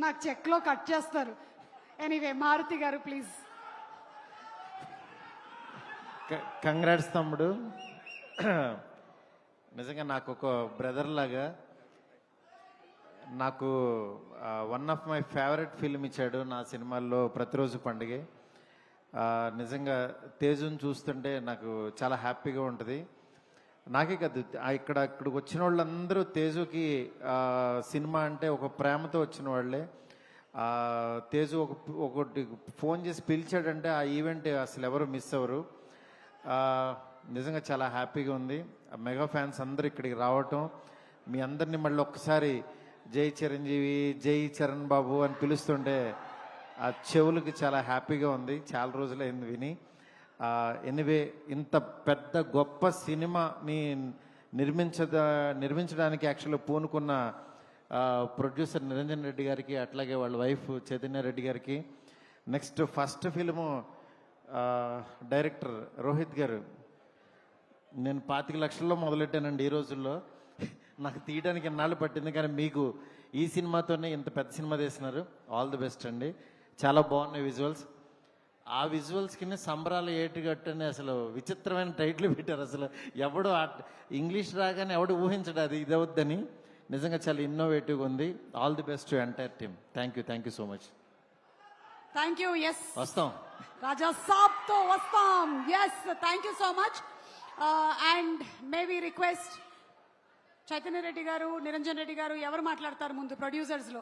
నాకు చెక్లో కట్ చేస్తారు. ఎనీవే మారుతి గారు ప్లీజ్. కంగ్రాట్స్ తమ్ముడు. నిజంగా నాకు ఒక బ్రదర్ లాగా, నాకు one of my favourite film ఇచ్చాడు నా సినిమాల్లో ప్రతిరోజు పండుగే. నిజంగా తేజుని చూస్తుంటే నాకు చాలా హ్యాపీగా ఉంటుంది. నాకే కాదు, ఇక్కడికి వచ్చిన వాళ్ళందరూ తేజుకి సినిమా అంటే ఒక ప్రేమతో వచ్చిన వాళ్ళే. తేజు ఒకటి ఫోన్ చేసి పిలిచాడంటే ఆ ఈవెంట్ అసలు ఎవరు మిస్ అవ్వరు. నిజంగా చాలా హ్యాపీగా ఉంది. మెగా ఫ్యాన్స్ అందరూ ఇక్కడికి రావటం, మీ అందరినీ మళ్ళీ ఒక్కసారి జై చిరంజీవి, జై చరణ్ బాబు అని పిలుస్తుంటే ఆ చెవులకి చాలా హ్యాపీగా ఉంది. చాలా రోజులైంది విని. ఎనివే, ఇంత పెద్ద గొప్ప సినిమాని నిర్మించడానికి యాక్చువల్గా పూనుకున్న ప్రొడ్యూసర్ నిరంజన్ రెడ్డి గారికి, అట్లాగే వాళ్ళ వైఫ్ చైతన్య రెడ్డి గారికి, next first film director Rohit గారు. నేను 25 లక్షల్లో మొదలెట్టానండి ఈ రోజుల్లో. నాకు తీయడానికి ఎన్నాళ్ళు పట్టింది, కానీ మీకు ఈ సినిమాతోనే ఇంత పెద్ద సినిమా తీస్తున్నారు. ఆల్ ది బెస్ట్ అండి. చాలా బాగున్నాయి విజువల్స్. ఆ విజువల్స్కి సంబరాలు ఏటుగట్టు అని అసలు విచిత్రమైన టైటిల్ పెట్టారు. అసలు ఎవడు ఇంగ్లీష్ రాగానే ఎవడు ఊహించడు అది ఇదవుద్దని. నిజంగా చాలా ఇన్నోవేటివ్గా ఉంది. All the best to entire team. Thank you so much. Thank you. Yes, వస్తాం రాజా సాబ్ తో వస్తాం. Yes, thank you so much. And maybe request Chaitanya Reddy గారు, నిరంజన్ రెడ్డి గారు ఎవరు మాట్లాడతారు ముందు ప్రొడ్యూసర్స్ లో?